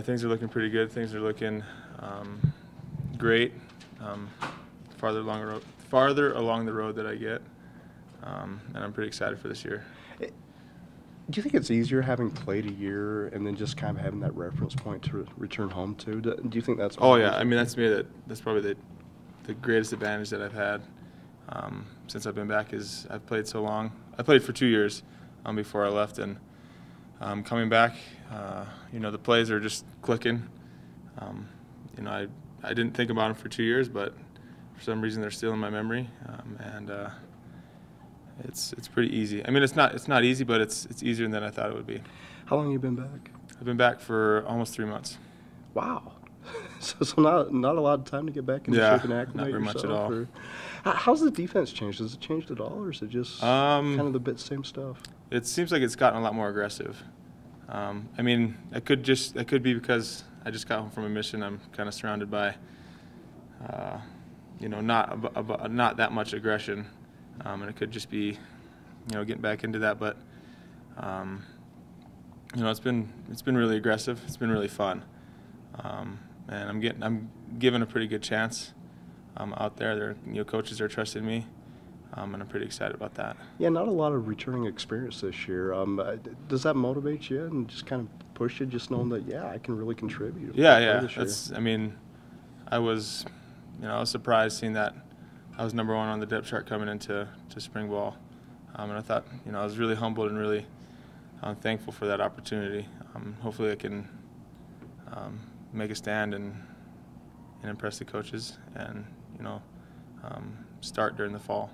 Things are looking pretty good. Things are looking great. Farther along the road that I get, and I'm pretty excited for this year. Do you think it's easier having played a year and then just kind of having that reference point to return home to? Do you think that's? Oh yeah, I mean that's probably the greatest advantage that I've had since I've been back is I've played so long. I played for 2 years before I left, and coming back, the plays are just clicking. I didn't think about them for 2 years, but for some reason they're still in my memory, and it's pretty easy. I mean, it's not easy, but it's easier than I thought it would be. How long have you been back? I've been back for almost 3 months. Wow. So not a lot of time to get back into shape and acclimate not very yourself, much at all. or how's the defense changed? Has it changed at all, or is it just kind of the same stuff? It seems like it's gotten a lot more aggressive. I mean, it could be because I just got home from a mission. I'm kind of surrounded by, not that much aggression, and it could just be, getting back into that. But, it's been really aggressive. It's been really fun, and I'm given a pretty good chance out there. Coaches are trusting me. And I'm pretty excited about that. Yeah, not a lot of returning experience this year. Does that motivate you and just kind of push you, just knowing that, I can really contribute? Yeah. I was surprised seeing that I was #1 on the depth chart coming into spring ball, and I thought, I was really humbled and really thankful for that opportunity. Hopefully, I can make a stand and impress the coaches, and start during the fall.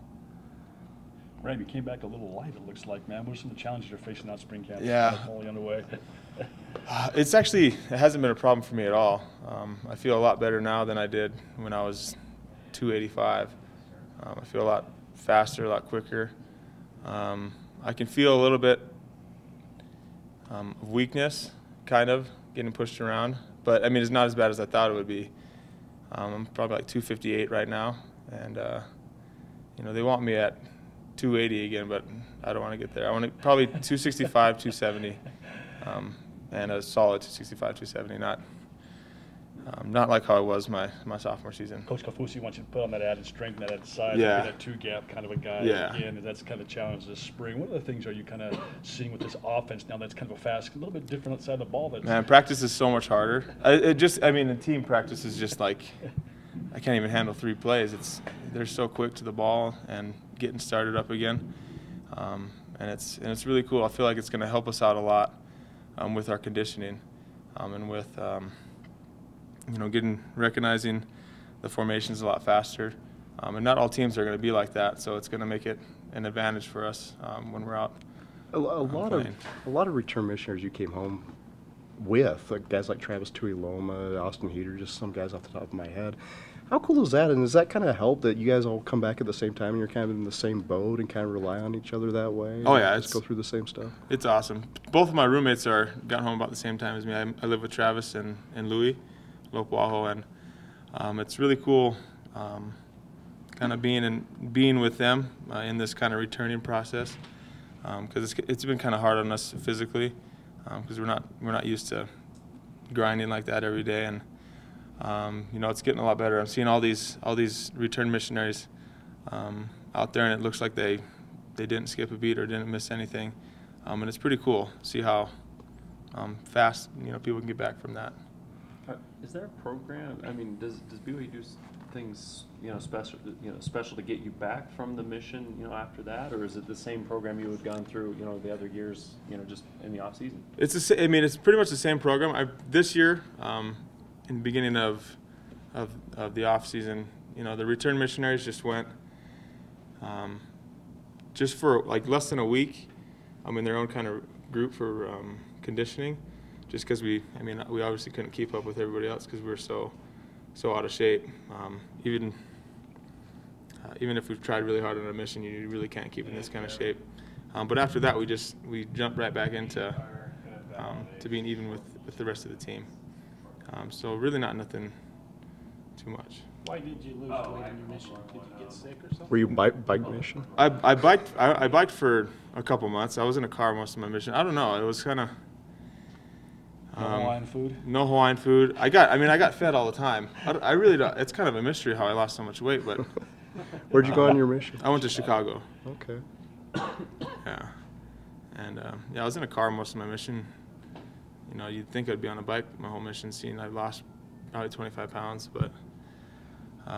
Right, you came back a little light, it looks like, man. What are some of the challenges you're facing out spring camp? Yeah. Only underway. It hasn't been a problem for me at all. I feel a lot better now than I did when I was 285. I feel a lot faster, a lot quicker. I can feel a little bit of weakness, kind of, getting pushed around. But, I mean, it's not as bad as I thought it would be. I'm probably like 258 right now. And, they want me at 280 again, but I don't want to get there. I want to probably 265, 270, and a solid 265, 270. Not like how I was my sophomore season. Coach Kafusi wants you to put on that added strength, that added size, yeah. that two-gap kind of a guy. Yeah. Again, and that's kind of the challenge this spring. What other things are you kind of seeing with this offense now that's kind of a fast, a little bit different side of the ball? Man, practice is so much harder. The team practice is just like, I can't even handle 3 plays. They're so quick to the ball and getting started up again, and it's really cool. I feel like it's going to help us out a lot with our conditioning, and with recognizing the formations a lot faster. And not all teams are going to be like that, so it's going to make it an advantage for us when we're out. A lot of return missionaries you came home with, like guys like Travis Tuiloma, Austin Heater, just some guys off the top of my head. How cool is that? And does that kind of help that you guys all come back at the same time and you're kind of in the same boat and kind of rely on each other that way? Oh yeah, just go through the same stuff. It's awesome. Both of my roommates got home about the same time as me. I live with Travis and Louis Lopuaho, and it's really cool, kind of being with them in this kind of returning process, because it's been kind of hard on us physically, because we're not used to grinding like that every day, and it's getting a lot better. I'm seeing all these return missionaries out there, and it looks like they didn't skip a beat or didn't miss anything, and it's pretty cool to see how fast people can get back from that. Is there a program? I mean, does BYU do things special to get you back from the mission after that, or is it the same program you had gone through the other years just in the off season? It's pretty much the same program. This year, in the beginning of the off season, the return missionaries just went just for like less than a week in their own kind of group for conditioning, just because we obviously couldn't keep up with everybody else because we were so out of shape. Even if we've tried really hard on a mission, you really can't keep in this kind of shape. But after that, we jumped right back into to being even with the rest of the team. So really nothing too much. Why did you lose weight on your mission? Did you get sick or something? Were you bike mission? I biked for a couple months. I was in a car most of my mission. I don't know. It was kind of No Hawaiian food? no Hawaiian food. I got fed all the time. I really don't. It's kind of a mystery how I lost so much weight, but Where'd you go on your mission? I went to Chicago. Okay. Yeah, and yeah, I was in a car most of my mission. You know, you'd think I'd be on a bike my whole mission. Seeing I lost probably 25 pounds, but you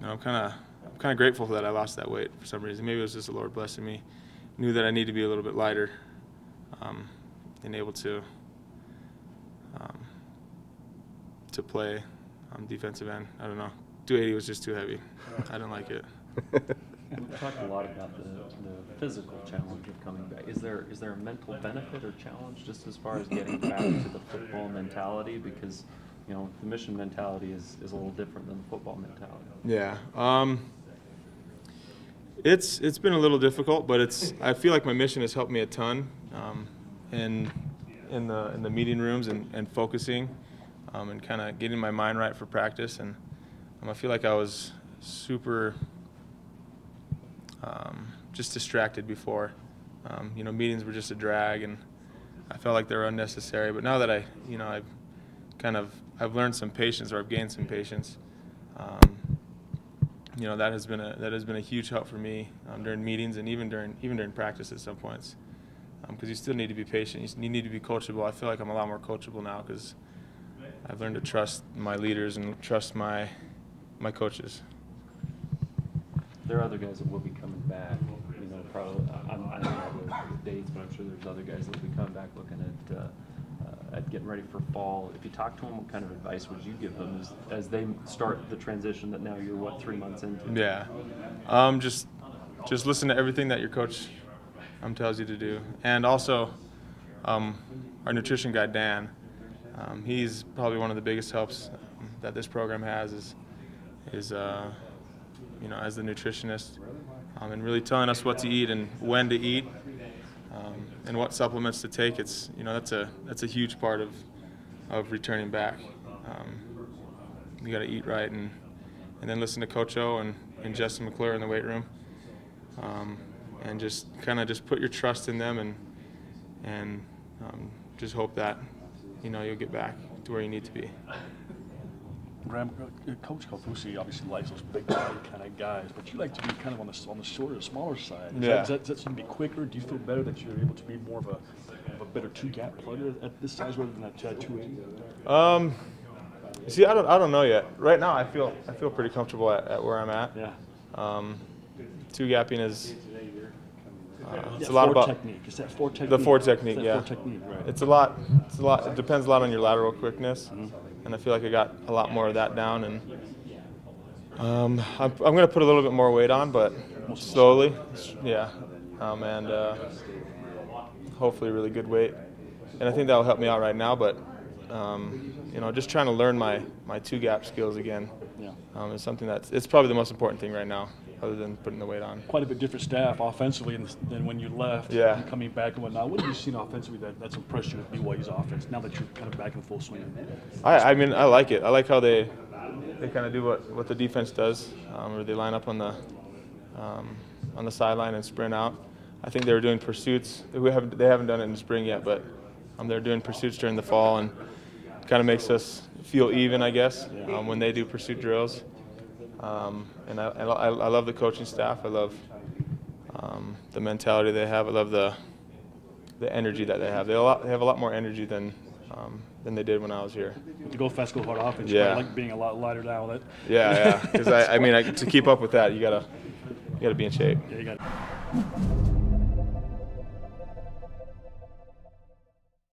know, I'm kind of grateful that I lost that weight for some reason. Maybe it was just the Lord blessing me. Knew that I need to be a little bit lighter, and able to play defensive end. I don't know. 280 was just too heavy. I didn't like it. We've talked a lot about the physical challenge of coming back. Is there a mental benefit or challenge just as far as getting back to the football mentality? Because, you know, the mission mentality is a little different than the football mentality. Yeah. It's been a little difficult, but I feel like my mission has helped me a ton in the meeting rooms and focusing and kind of getting my mind right for practice. And I feel like I was super just distracted before. You know, meetings were just a drag, and I felt like they were unnecessary. But now that I've learned some patience, or I've gained some patience. You know, that has been a huge help for me during meetings and even during practice at some points. Because you still need to be patient. You need to be coachable. I feel like I'm a lot more coachable now because I've learned to trust my leaders and trust my coaches. There are other guys that will be coming back. You know, probably I don't know the dates, but I'm sure there's other guys that will be coming back looking at getting ready for fall. If you talk to them, what kind of advice would you give them as they start the transition that now you're 3 months into? Yeah, just listen to everything that your coach tells you to do, and also our nutrition guy Dan. He's probably one of the biggest helps that this program has is you know, as the nutritionist, and really telling us what to eat and when to eat, and what supplements to take. It's, you know, that's a huge part of returning back. You got to eat right and then listen to Coach O and Justin McClure in the weight room, and just put your trust in them and just hope that, you know, you'll get back to where you need to be. Graham, Coach Kalfusi obviously likes those big body kind of guys, but you like to be kind of on the shorter, smaller side. Does that seem to be quicker? Do you feel better that you're able to be more of a better two-gap player at this size rather than at 280? See, I don't know yet. Right now, I feel pretty comfortable at where I'm at. Yeah. Two-gapping is it's a lot lot about technique. Is that forward technique? the forward technique. That Yeah. forward technique, right. It's a lot. It depends a lot on your lateral quickness. And I feel like I got a lot more of that down, and I'm going to put a little bit more weight on, but slowly, yeah, and hopefully really good weight, and I think that'll help me out right now. But you know, just trying to learn my two-gap skills again is something it's probably the most important thing right now, other than putting the weight on. Quite a bit different staff offensively than when you left. Yeah. And coming back and whatnot. What have you seen offensively that's impressed you with BYU's offense now that you're kind of back in full swing? I mean, I like it. I like how they kind of do what the defense does, where they line up on the sideline and sprint out. I think they were doing pursuits. They haven't done it in the spring yet, but they're doing pursuits during the fall, and kind of makes us feel even, I guess, when they do pursuit drills. And I love the coaching staff. I love the mentality they have. I love the energy that they have. They have a lot more energy than they did when I was here. To go fast, go hard offense. Yeah. I like being a lot lighter now. Yeah. Because I mean, to keep up with that, you gotta be in shape. Yeah, you got.